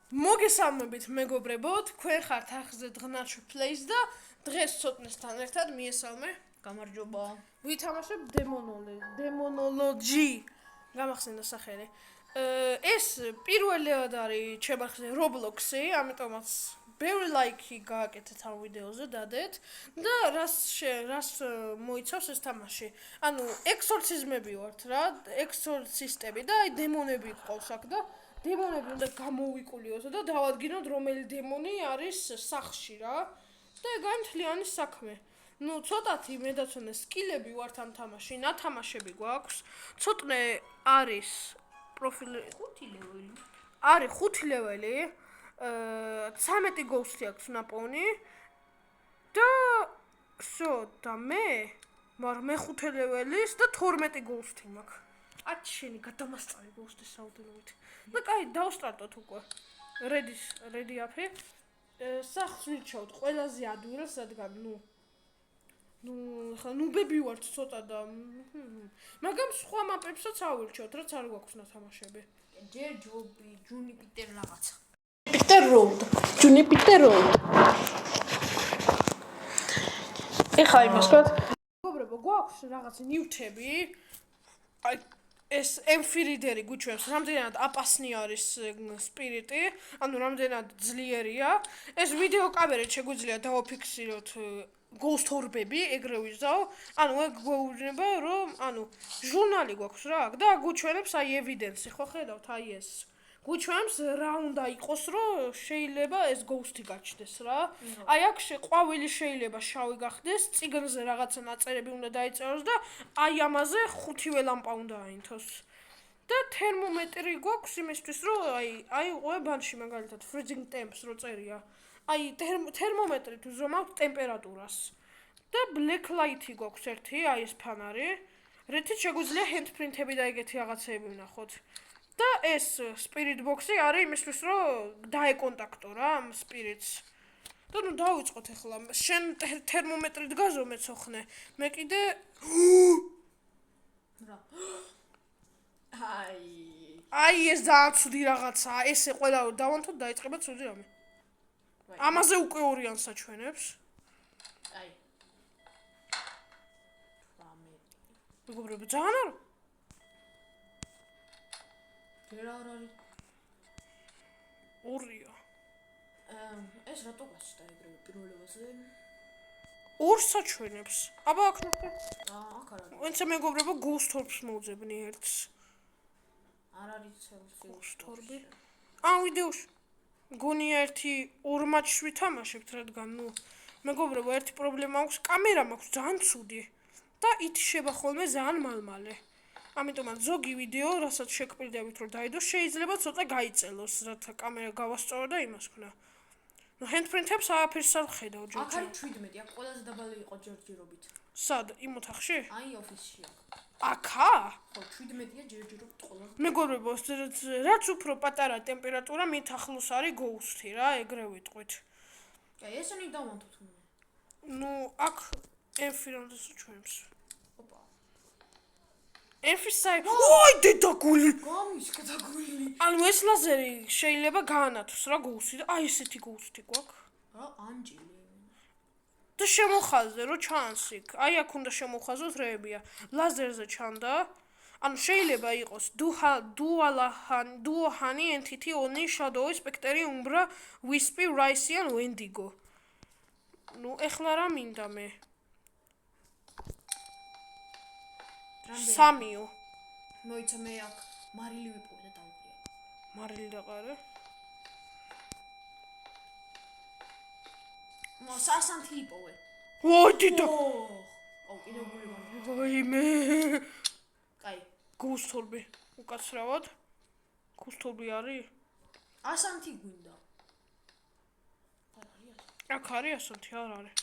მოგესალმებით მეგობრებო, თქვენ ხართ ახზე დღნარჩვ პლეის და დღეს ცოტნესთან ერთად მიესალმე. გამარჯობა. ვითამაშებ დემონოლოჯი. გამახსენდა სახელი. ეს პირველად არის ჩემ ახზე Roblox-ი, ამიტომაც ბევრი ლაიქი გააკეთეთ ამ ვიდეოზე, დადეთ და რას მოიცავს ეს თამაში. ანუ ექსორციზმები ვართ რა, ექსორცისტები და აი დემონები ყავს აქ და დემონები უნდა გამოვიკულიოსო და დავადგინოთ რომელი დემონი არის სახლში რა და ეგ მთლიანი საქმე. ნუ ცოტათი მედაცონე სკილები ვართ ამ თამაში, ნათამაშები გვაქვს. ცოტნე არის პროფილი 5 ლეველი. არის 5 ლეველი. 13 გოუსტი აქვს ნაპოვნი და და მე მაგრამ მე 5 ლეველის და 12 გოუსტი მაქვს. ათი შენი გადამასწარი გოუსტის საუდენობით. და კაი, დავსტარტოთ უკვე. რედი აფე. სახლს ვირჩევთ ყველაზე ადვილს, რადგან ხა ნუბები ვართ ცოტა და მაგრამ სხვა მაპებსაც ავირჩევთ, რაც არ გვაქვს ნათამაშები. ჯერ ჯობი, ჯუნიპიტერ რაღაცა. Juniper Road. ეხლა იმას ვთქვათ. მეგობრებო, გვაქვს რაღაც ნივთები. აი ეს ემფირიდერი გვიჩვენს, რამდენად აპასნი არის სპირიტი, ანუ რამდენად ძლიერია. ეს ვიდეო კამერით შეგვიძლია დავაფიქსიროთ ghost orb-ები, ეგრე ვიზავ. ანუ ეგ გვეუბნება, რომ ჟურნალი გვაქვს რა, და გვიჩვენებს აი ევიდენსი, ხო ხედავთ, აი ეს. გვიჩვენებს რა უნდა იყოს, რომ შეიძლება ეს ghost-ი გაჩნდეს რა. აი აქ ყვავილი შეიძლება შავი გახდეს, წიგნზე რაღაცა ნაწერები უნდა დაიწეროს და აი ამაზე 5 ლამპა უნდა აინთოს. და თერმომეტრი გვაქვს იმისთვის, რომ აი უყურე ბანში მაგალითად freezing temps რო წერია. აი თერმომეტრით უზრუნავთ ტემპერატურას. და black light-ი გვაქვს ერთი, აი ეს ფანარი, რითიც შეგვიძლია handprint-ები და ეგეთი რაღაცეები ვნახოთ. და ეს spirit box-ი არის იმისთვის, რომ დაეკონტაქტო რა ამ spirits. და ნუ დავიწყოთ ახლა. შენ თერმომეტრით გაზო მეცოხნე. მე კიდე რა. აი ეს ძალიან ცუდი რაღაცაა. ესე ყველა დავანთოთ დაიწყება ცუდი რამე. ამაზე უკვე ორიან საჩვენებს. აი. მეგობრებო, ძალიან არა? ჯერ არ არის. ორია. ეს რატო გასწდა ეგრევე პირველობაზე? ორ საჩვენებს. აბა აქ ნახე. აქ არ არის. ვინც მეგობრებო ghost orbs მოუძებნი ერთს. არ არის ცელსი ghost orb-ი. ვიდეოში. გონია ერთი ორ მატჩს ვითამაშებთ, რადგან მეგობრებო, ერთი პრობლემა აქვს, კამერა მაქვს ძალიან ცუდი და ითიშება ხოლმე ძალიან მალმალე. ამიტომაც ზოგი ვიდეო, რასაც შეგპირდებით რომ დაიდოს, შეიძლება ცოტა გაიწელოს, რათა კამერა გავასწორო და იმას ვქნა. handprint-ებს არაფერს არ ხედავ ჯერ. აქ არის 17, აქ ყველაზე დაბალი იყო ჯერჯერობით. სად? იმ ოთახში? აი ოფისში აქ. აქა? ხო, 17-ია ჯერჯერობით ყველაზე. მეგობრებო, რაც უფრო პატარა ტემპერატურა, მით ახლოს არის ghost-ი რა, ეგრე ვიტყვით. აი, ესენი დავანთოთ მე. აქ ემფირონდეს უჩვენებს. ოპა. ემფისაი. ოი, დედაგული. გამიშკდა გული. ანუ ეს ლაზერი შეიძლება გაანათოს რა ghost-ი და აი ესეთი ghost-ი გვაქვს. რა, ანჯელი. და შემოხაზე რო ჩანს იქ. აი აქ უნდა შემოხაზოს რეებია. ლაზერზე ჩანდა. ანუ შეიძლება იყოს dual entity only shadow spectre umbra wispy Rysian wendigo. ეხლა რა მინდა მე? სამიო. მოიცა მე აქ მარილი ვიპოვე და დავუყრია. მარილი დაყარე? სასანთი იპოვე. ოი, დიდა. კიდევ გული ვარ. ვაიმე. კაი. ghost orb-ი. უკაცრავად. ghost orb-ი არის? ასანთი გვინდა. აქ არის ასანთი, არ არის.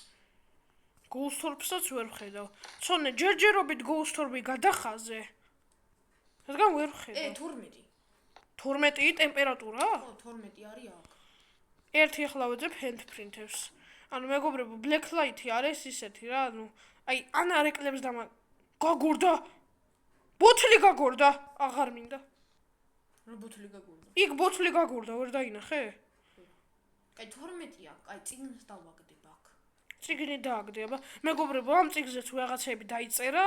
ghost orb-საც ვერ ვხედავ. ცოტნე ჯერჯერობით ghost orb-ი გადახაზე. რადგან ვერ ვხედავ. 12. 12-ი ტემპერატურა? ხო, 12 არის აქ. ერთი ახლა ვეძებ handprint-ებს. ანუ მეგობრებო, black light-ი არის ისეთი რა, აი ან არ ეკლებს და გაგორდა. ბოთლი გაგორდა, აღარ მინდა. რა ბოთლი გაგურდა. იქ ბოთლი გაგურდა, ვერ დაინახე? კაი 12-ია, კაი წიგნს დავაგდებ აქ. წიგნი დააგდე, აბა. მეგობრებო, ამ წიგნზეც რაღაცები დაიწერა,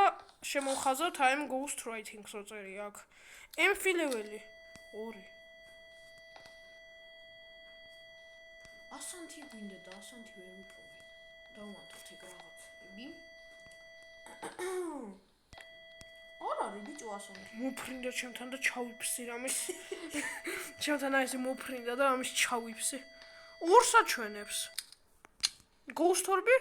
შემოვხაზოთ I am ghost writing-ს რო წერია აქ. ემფილეველი 2. ასანთი გვინდა და ასანთი ვერ ვიპოვე. დავუმატოთ ეგ რაღაცები. არ არის ბიჭო ასანთი. მოფრინდა ჩემთან და ჩავიფსი რამის. ჩემთან აი ესე მოფრინდა და ამის ჩავიფსი. ორს აჩვენებს. Ghost orb-ი?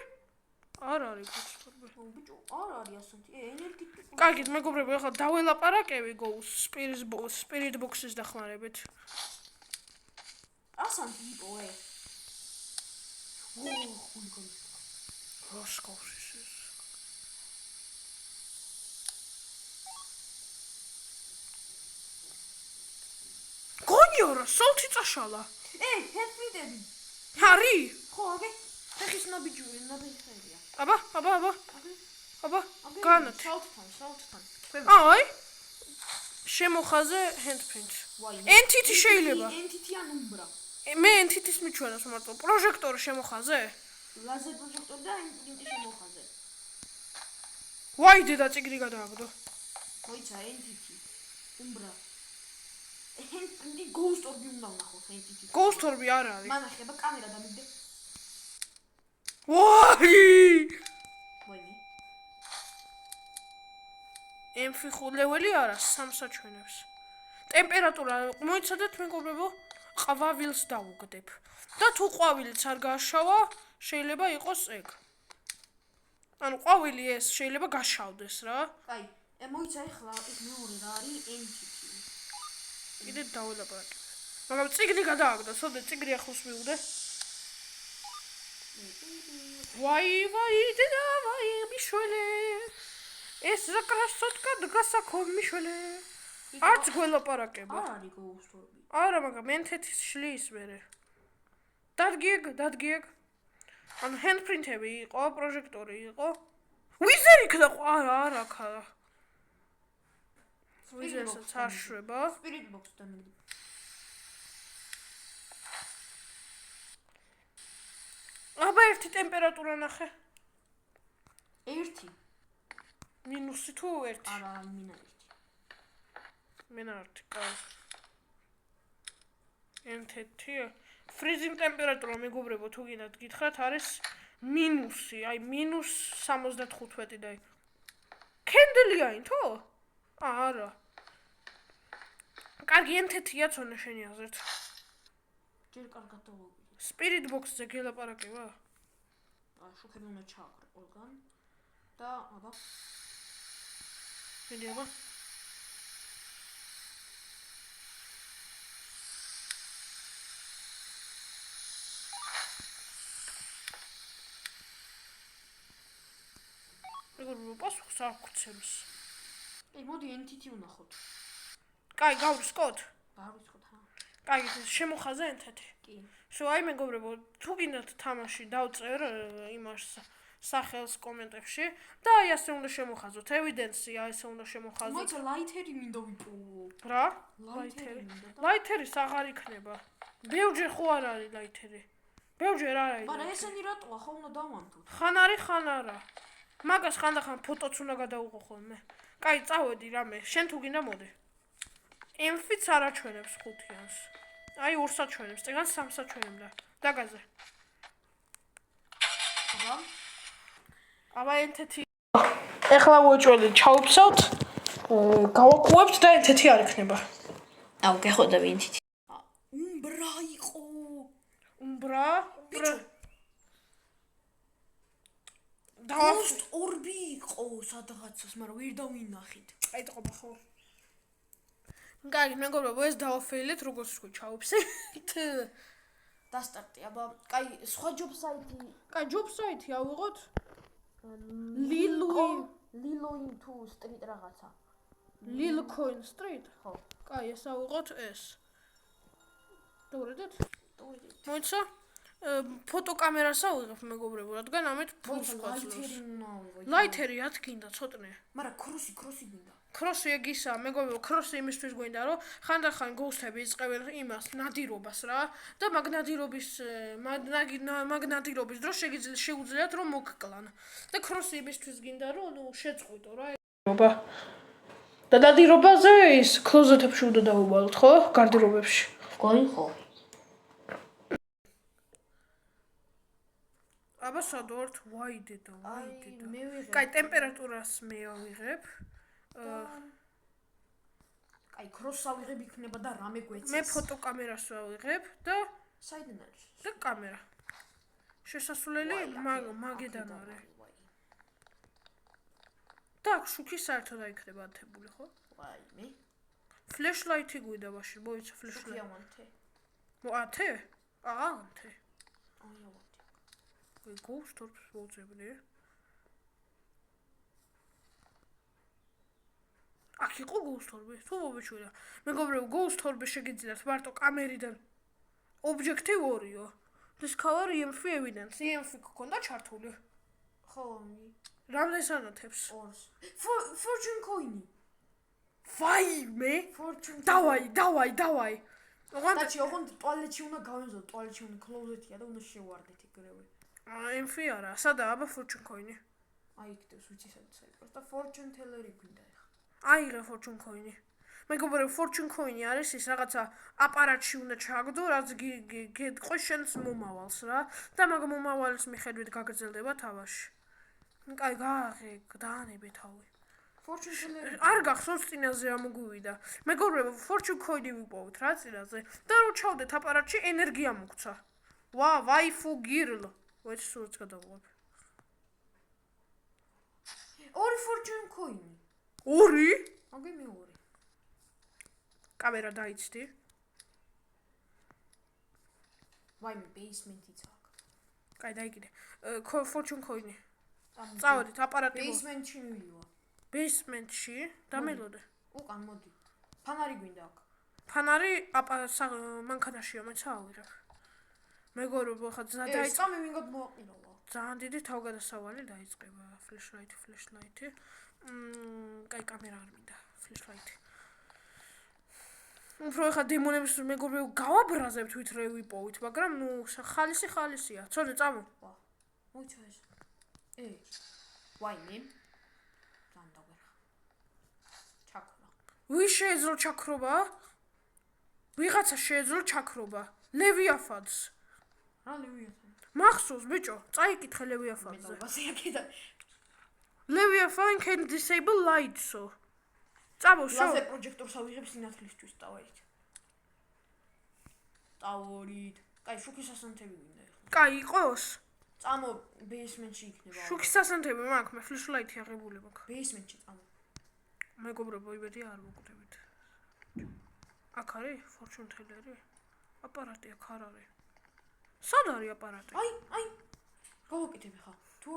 არ არის ghost orb-ი. ბიჭო, არ არის ასანთი. ენერგეტიკული. კარგით, მეგობრებო, ახლა დაველაპარაკები ghost spirit box-ის დახმარებით. ასანთი იპოვე. ხული როსკოვსის ეს. გონიორა, სოლთი წაშალა. ჰედფრიდები. ჰარი? ხო, აგე. ფეხის ნაბიჯური, ნაბიჯურია. აბა. განათ. საუთთან. აი. შემოხაზე handprint. entity შეიძლება. entity ან umbra. მე entity-ს მიჩვენოს მარტო. პროჟექტორი შემოხაზე? ლაზერ პროჟექტორი და imprinti შემოხაზე. ვაი, დედა წიგნი გადააგდო. მოიცა entity. umbra. handprint ghost orb უნდა ვნახოთ entity. Ghost orb-ი არ არის. მან ახება კამერა დამიგდე. ვაი! ვაი. ემფიხულეველი არა, 3-ს აჩვენებს. ტემპერატურა მოიცადეთ მეგობრებო, ყვავილს დავუგდებ. და თუ ყვავილიც არ გაშავა, შეიძლება იყოს ეგ. ანუ ყვავილი ეს შეიძლება გაშავდეს რა. კაი, მოიცა ახლა ეს მეორე რა არის entity. კიდე დაველაპარაკებ. მაგრამ წიგნი გადააგდო, სოდე წიგნი ახლოს მივუდე. ვაი, დედა, ვაი, მიშველე. ეს ზაკრასოტკა დგასაკო მიშველე. არც გველაპარაკება. არ არის ghost orb-ი. არა, მაგრამ entity-ს შლის მერე. დადგიეგ. ანუ handprint-ები იყო, პროჟექტორი იყო. ვიზერი იქნა არა ხა. ვიზერსაც არ შვება. spirit box დამიგდე. აბა ერთი ტემპერატურა ნახე. 1. -ი თუ 1? არა, მინა 1. მენა 1, კაი. entity freezing ტემპერატურა მეგობრებო თუ გინდათ გითხრათ არის -ი, აი -75 და აი. candle-ი აინთო? არა. კარგი entity-ია ცოტა შენი აზრით. ჯერ კარგად დავაგდე. spirit box-ზე გელაპარაკება? შუქები უნდა ჩააყრე ყველგან და აბა მიდი აბა. მეგობრებო, პასუხს არ გვცემს. მოდი entity ვნახოთ. კაი, გავრისკოთ? არ ვიცხოთ რა. კაი, შემოხაზე entity. კი. აი მეგობრებო, თუ გინდათ თამაში დავწერ იმას სახელს კომენტებში და აი ასე უნდა შემოხაზოთ. evidence-ია ესე უნდა შემოხაზოთ. მოიცა lighter-ი მინდა ვიპოვო. რა? lighter-ი მინდა. lighter-ის აღარ იქნება. ბევრჯერ ხო არ არის lighter-ი. ბევრჯერ არ არის. მაგრამ ესენი რატოა ხო უნდა დავანთოთ? ხან არის, ხან არა. მაგას ხანდახან ფოტოც უნდა გადავუყო ხოლმე. კაი, წავედი რამე. შენ თუ გინდა მოდი. ემფიც არ აჩვენებს 5-იანს. აი 2-ს აჩვენებს, წეგან 3-ს აჩვენებდა. დაგაზე. აბა entity. ეხლა ვუჭველი, ჩავიფსავთ. გავაკუებთ და entity არ იქნება. აუ, გეხოვდა entity. umbra იყო. umbra? ghost orb-ი იყო სადღაცას, მაგრამ ვერ დავინახით. აი ტყობა ხო. კარგი, მეგობრებო, ეს დავაფეილეთ, როგორც თქვი, ჩავიფსეთ. დასტარტი, აბა, კაი, სხვა job site-ი. კაი, job site-ი ავიღოთ. Liloin to street რაღაცა. Lilcoin Street? ხო. კაი, ეს ავიღოთ ეს. დაურედეთ? დავიდეთ. მოიცა? ფოტოკამერას ავიღებ მეგობრებო, რადგან ამით ფულს გვაძლევს. lighter-ი უნდა ავიღო. Lighter-ი ათ გინდა ცოტნე. მაგრამ cross-ი გინდა. Cross-ი ეგ ისა, მეგობრებო, cross-ი იმისთვის გვინდა, რომ ხანდახან ghost-ები იწყებენ იმას ნადირობას რა და მაგნადირობის დროს შეუძლიათ რომ მოგკლან. და cross-ი იმისთვის გინდა, რომ შეწყვიტო რა ნადირობა. და ნადირობაზე ის closet-ებში უნდა დავუვალოთ, ხო? გარდერობებში. ხო. აბა სად ვართ? ვაიდედა. მე ვიღებ. კაი, ტემპერატურას მე ავიღებ. კაი, cross ავიღებ იქნება და რამე გვეცეს. მე ფოტოკამერას ავიღებ და საიდან არის? და კამერა. შესასვლელი მაგედან არის. და შუქი საერთოდ აიქნება ათებული, ხო? ვაიმე. Flashlight-ი გვიდა ბაში, მოიცა flashlight. შუქი ამანთე. ათე? ანთე. ავანთე. Ghost Orbs მოძებნე. აქ იყო Ghost Orb-ი? თუ მობიჩვენა. მეგობრებო, Ghost Orb-ი შეგიძლიათ მარტო კამერიდან ობიექტივ ორიო. Discover EMF evidence. EMF გქონდა ჩართული. ხო. რამდენს ანათებს? 2-ს. Fortune coin-ი. ვაიმე? Fortune. დავაი. დაჩი, ოღონდ ტუალეტში უნდა გავეზო, ტუალეტში უნდა closet-ია და უნდა შევარდეთ ეგრევე. EMF არა, სადაა აბა fortune coin-ი? აი იქ ვიცი სადაც არის. просто fortune teller-ი გვინდა ეხა. აიღე fortune coin-ი. მეგობრებო, fortune coin-ი არის ის რაღაცა აპარატში უნდა ჩაგდო, რაც გეტყვი შენს მომავალს რა და მაგ მომავალის მიხედვით გაგრძელდება თამაში. კაი, გააღე, დაანებე თავი. Fortune teller. არ გახსოვს წინაზე რა მოგვივიდა. მეგობრებო, fortune coin-ი ვიპოვოთ რა წინაზე და რო ჩავდეთ აპარატში ენერგია მოგცა. ვაიფუ გირლ. ვეც სულაც გადავიღებ. 2 fortune coin-ი. 2? აგე მე 2. კამერა დაიცდი. ვაიმე basement-იც აქვს. კაი, დაიგიდე. fortune coin-ი. წავედით აპარატი. basement-ში მივივა. Basement-ში დამელოდე. უკან მოდი. ფანარი გვინდა აქ. ფანარი მანქანაშია, მეც ავიღებ. მეგობრებო, ხა ეს წამი ვინგოდ მოაყირავა. ძალიან დიდი თავგადასავალი დაიწყება. flashlight-ი. კაი, კამერა არ მინდა. flashlight-ი. უფრო ხა დემონებს მეგობრებო გავაბრაზებთ ვით რე ვიპოვით, მაგრამ ხალისია. ცოტა წამო. მოიცა ეს. ვაიმე. ვის შეეძლო ჩაქრობა? ვიღაცა შეეძლო ჩაქრობა. ლევიაფანს. რა ლევიაფანი? მახსოვს ბიჭო, წაიკითხე ლევიაფანზე. Leviathan can disable lights-ო. წამოშო. ლაზერ პროჯექტორს ავიღებ სინათლისთვის ტავერით. კაი, შუქის ასანთები გვინდა ეხლა. კაი, იყოს? წამო basement-ში იქნება. შუქის ასანთები მაქვს, მე flashlight-ი აღებული მაქვს. basement-ში წამო. მეგობრებო, იმედი არ მოგდებით. აქ არის fortune teller-ი? აპარატი აქ არ არის. სად არის აპარატი? აი. გავაკეთებ ხა. თუ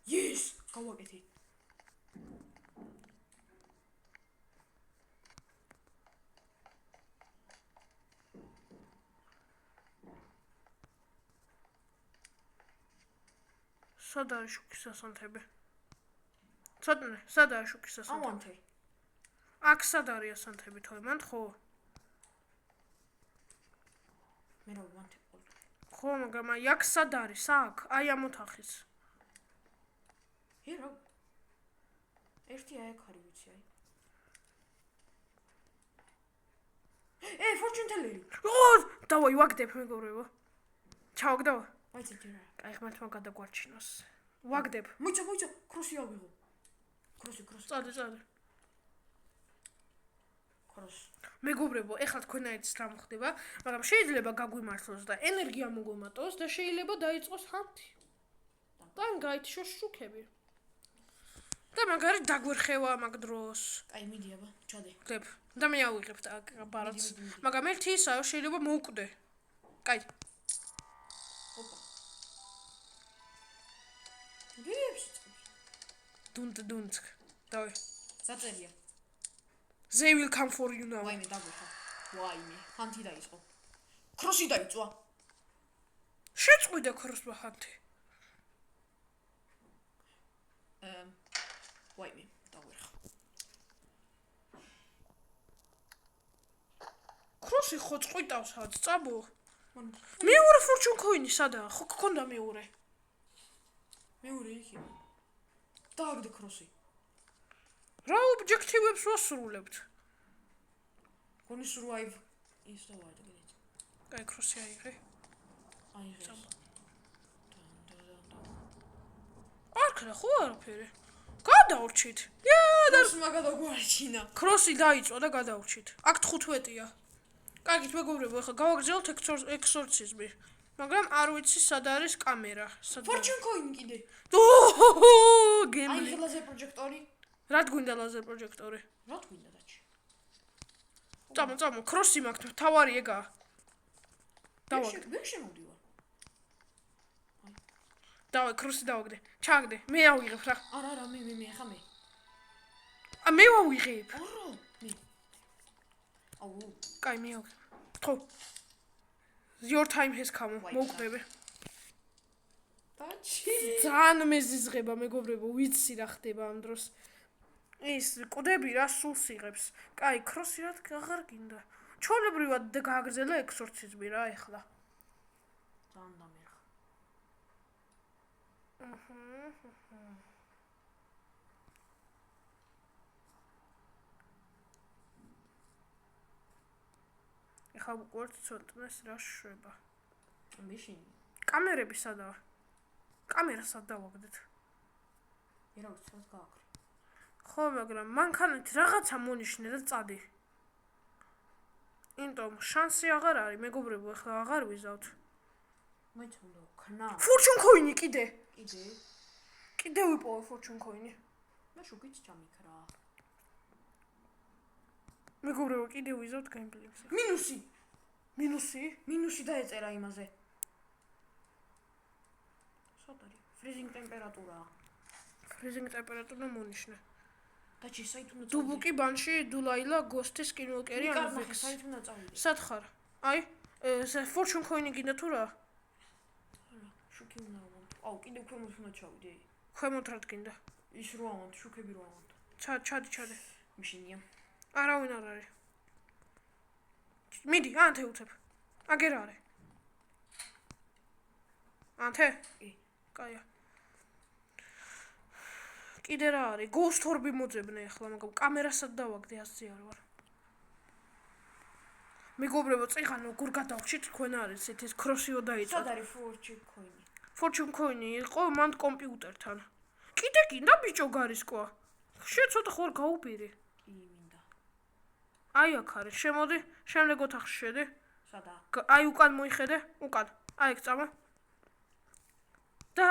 yes, გავაკეთე. სად არის შუქის ასანთები? ცოტნე, სად არის შუქის ასანთები? ამანთე. აქ სად არის ასანთები თოიმან ხო? მე რა ვანთე ყოლ. ხო, მაგრამ აი აქ სად არის? აქ, აი ამ ოთახის. რა? ერთი აი აქ არის ვიცი აი. fortune teller-ი. დავაი ვაგდებ მეგობრებო. ჩავაგდო? ვაიცი ჯერა. კაი, ხმართმა გადაგვარჩინოს. ვაგდებ. მოიცა, cross-ი ავიღო. cross. წადე. cross. მეგობრებო, ეხლა თქვენაერთს რა მოხდება, მაგრამ შეიძლება გაგვიმართლოს და ენერგია მოგვემატოს და შეიძლება დაიწყოს ჰანთი. და გაითიშოს შუქები. და მაგარი დაგვერხევა მაგ დროს. კაი, მიდი აბა, ჩადე. ვგებ. და მე ავიღებ და აპარატს. მაგრამ ერთი ისაა, შეიძლება მოვკვდე. კაი. ოპა. გიებს. დუნდ. დავე. საწერია. They will come for you now. ვაიმე დაგვეხა. ვაიმე, ჰანთი დაიწყო. cross-ი დაიწვა. შეწყვიდა cross-მა ჰანთი. ვაიმე, დაგვეხა. Cross-ი ხო წყვიტავს რაც წაბო. მან მეორე fortune coin-ი სადაა? ხო გქონდა მეორე. მეორე იქი. დააგდე Cross-ი. რა ობიექტივებს ვასრულებთ? გონი survive ის და ვარდგეთ. კაი Cross-ი აიღე. აიღე. არ ქნა ხო არაფერი. გადავრჩით. Cross მაგადაგვარჩინა. Cross-ი დაიწვა და გადავრჩით. აქ 15-ია. კარგით მეგობრებო, ახლა გავაგრძელოთ exorcism-ი. მაგრამ არ ვიცი სად არის კამერა. Fortune coin კიდე. გემბლი. აი ლაზერ პროჯექტორი. რა გვინდა ლაზერ პროჯექტორი? რა თქვინდა დაჩი? წამო, Cross-ი მაქვს, თავარი ეგაა. დავაგდე. ვერ შემოვდივარ. დავай, Cross-ი დავაგდე. ჩაგდე. მე ავიღებ რა. არა, მე ხა მე. მე ვავიღებ. არა, მე. აუ, კაი, მე ავიღებ. ხო. Your time has come. მოვკვდები. დაჩი. ძალიან მეზიზღება მეგობრებო, ვიცი რა ხდება ამ დროს. ის კუდები რა სულს იღებს. კაი, Cross-ი რა აღარ გინდა. ჩვეულებრივად გააგრძელა exorcism-ი რა ეხლა. ძალიან დამერხ. ეხლა ვუყურებთ ცოტნეს რა შვება. მეშინი. კამერები სადაა? კამერა სად დავაგდეთ? ერა უცბად გააკრე. ხო, მაგრამ მანქანით რაღაცა მონიშნე და წადი. იმიტომ შანსი აღარ არის, მეგობრებო, ახლა აღარ ვიზავთ. მეცნო ქნა. Fortune coin-ი კიდე. კიდე ვიპოვე fortune coin-ი. მე შუქიც ჩამიქრა. მეგობრებო, კიდე ვიზავთ gameplay-ს. მინუსი. მინუსი? დაეწერა იმაზე. სად არის? freezing ტემპერატურა. freezing ტემპერატურა მონიშნე. დაჩი საით უნდა წავიდე. დუბუკი ბანში დულაილა გოსტის სკინვოლკერი ან ვიქ. საით უნდა წავიდე. სად ხარ? აი, fortune coin-ი გინდა თუ რა? არა, შუქი უნდა ავამთ. აუ, კიდე ქვემოთ უნდა ჩავიდე. ქვემოთ რა გინდა? ის რო ავამთ, შუქები რო ავამთ. ჩადი. მიშინია. არავინ არ არის. მიდი, ანთე უცებ. აგერ არის. ანთე? კი. კაია. კიდე რა არის? Ghost orb-ი მოძებნე ახლა, მაგრამ კამერასაც დავაგდე, ასე არ ვარ. მეგობრებო, წიღანო, გურ გადავხშით, თქვენ არის ეს Cross-იო დაიწყო. სად არის fortune coin-ი? Fortune coin-ი იყო მან კომპიუტერთან. კიდე გინდა ბიჭო გარისკვა. შენ ცოტა ხوار გაუპირი. კი, მინდა. აი აქ არის, შემოდი, შემდეგ ოთახში შედი. სადა? აი უკან მოიხედე, უკან. აი ეგ წამა. და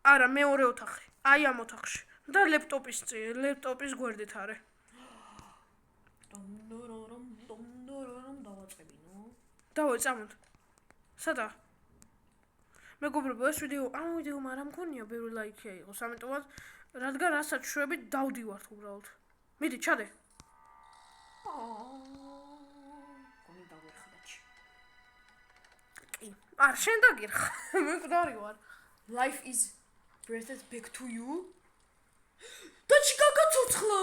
არა, მეორე ოთახი. აი ამ ოთახში. და ლეპტოპის გვერდით არის. დომ დავაწყებინო. დავай წამოთ. სადა? მეგობრებო, ეს ვიდეო, ამ ვიდეომ არ მქონია ბევრი ლაიქი აიღოს, ამიტომაც რადგან რასაც შვებით დავდივართ უბრალოდ. მიდი, ჩადე. გონი დავერხდაჩი. კი. არ შენ დაგირხა. მე მკვდარი ვარ. Life is breathed back to you. დაჩი გაგაცოცხლა.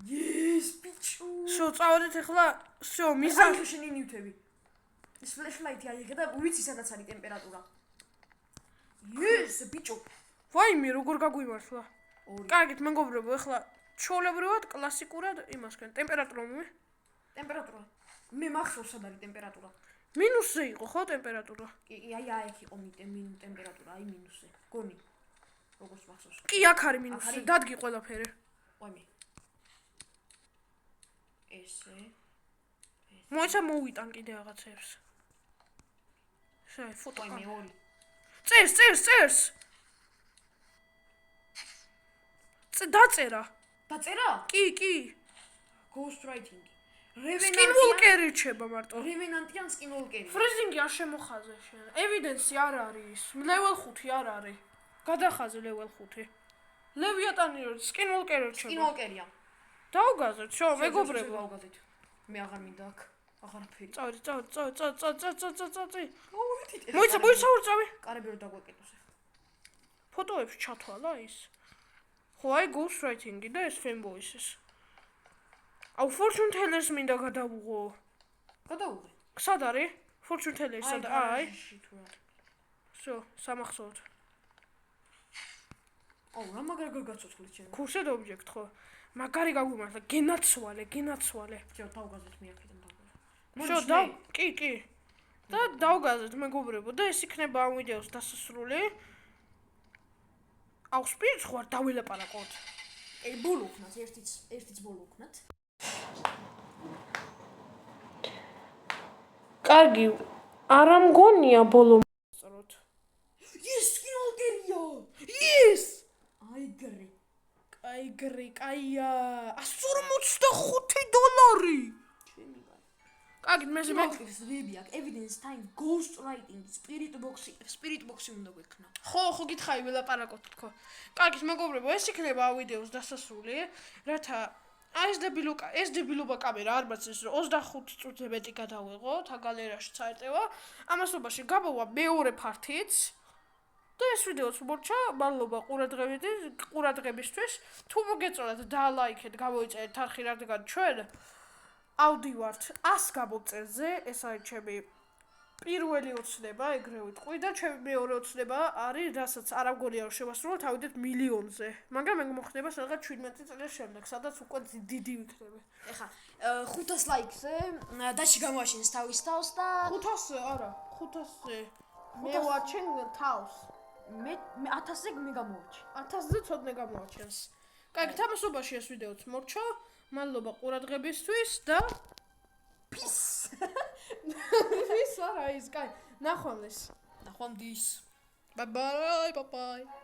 Yes, bicho. შო წავედით ახლა, შო მიზა. აი შენი ნიუტები. ეს flashlight-ი აიღე და ვიცი სადაც არის ტემპერატურა. Yes, bicho. ვაიმე, როგორ გაგვიმართლა. ორი. კარგით, მეგობრებო, ახლა ჩვეულებრივად კლასიკურად იმას ქენ, ტემპერატურა მომი. ტემპერატურა. მე მახსოვს სად არის ტემპერატურა. მინუსზე იყო ხო ტემპერატურა? კი, აი აქ იყო ტემპერატურა, აი მინუსზე. გონი. როგორც მახსოვს. კი, აქ არის მინუსზე, დადგი ყველაფერი. ვაიმე. ესე. მოიცა მოვიტან კიდე რაღაცებს. შე, ფოტო. ვაიმე, ორი. წერს. დაწერა. დაწერა? კი. Ghost writing. Skinwalker რჩება მარტო. Revenant-იან Skinwalker. Freezing-ი არ შემოხაზე შენ. Evidence-ი არ არის. level 5 არ არის. გადახაზე level 5. Leviathan-ი Skinwalker რჩება. Skinwalker-ია. დაუგაზეთ, შო, მეგობრებო. დაუგაზეთ. მე აღარ მინდა აქ. აღარაფერი. წავდი. მოვიდით. მოიცა წავი. კარები რო დაგვეკეტოს ახლა. ფოტოებს ჩათვალა ის. ხო, აი Ghost Writing-ი და ეს Fanboys-ის. აუ fortune tellers მინდა გადავუღო. გადაუღე. სად არის? fortune tellers სად? აი. всё, სამახსოვრად. აუ, რა მაგრა გაგაცოცხლეთ შენ. Cursed object ხო? მაგარი გაგვიმართლა, გენაცვალე. შენ დავგაზეთ მე აქედან დავგაზეთ. всё, კი. და დავგაზეთ მეგობრებო და ეს იქნება ამ ვიდეოს დასასრული. აუ, სპირტს ხوار დავილაპარაკოთ. ბოლო ვქნათ, ერთიც ბოლო ვქნათ. კარგი, არა მგონია ბოლო მოსწროთ. ის სკინალკერია. ის! კაია, $145. ჩემი კაი. კარგი, მე ზები აქვს, evidence time, ghost writing, spirit box-ი უნდა გვექნა. ხო, გითხარი ვილაპარაკოთ თქო. კარგი, მეგობრებო, ეს იქნება ამ ვიდეოს დასასრული, რათა ეს დებილობა კამერა არ მაცეს რომ 25 წუთზე მეტი გადავიღოთ, აგალერაში წაეტევა. ამასობაში გაბოვა მეორე ფართიც. და ეს ვიდეოც მორჩა, მადლობა ყურადღებისთვის. თუ მოგეწონათ დალაიქეთ, გამოიწერეთ არხი, რადგან ჩვენ ავდივართ 100 გამომწერზე, ეს არის ჩემი პირველი ოცნება, ეგრევე ვიტყვი და ჩემი მეორე ოცნება არის, რასაც არ ამგონია რომ შევასრულოთ, ავიდეთ მილიონზე. მაგრამ ეგ მოხდება სადღაც 17 წლის შემდეგ, სადაც უკვე დიდი ვიქნები. ეხა 500 ლაიქზე დაში გამოაშენს თავის თავს და 500 არა, 500-ზე მე ვაჩენ თავს. მე 1000-ზე მე გამოვაჩენ. 1000-ზე ცოტნე გამოაჩენს. კარგი, თამაშობაში ეს ვიდეოც მორჩა. მადლობა ყურადღებისთვის და peace. ის არა ის, კაი, ნახვამდის. ნახვამდის. Bye bye.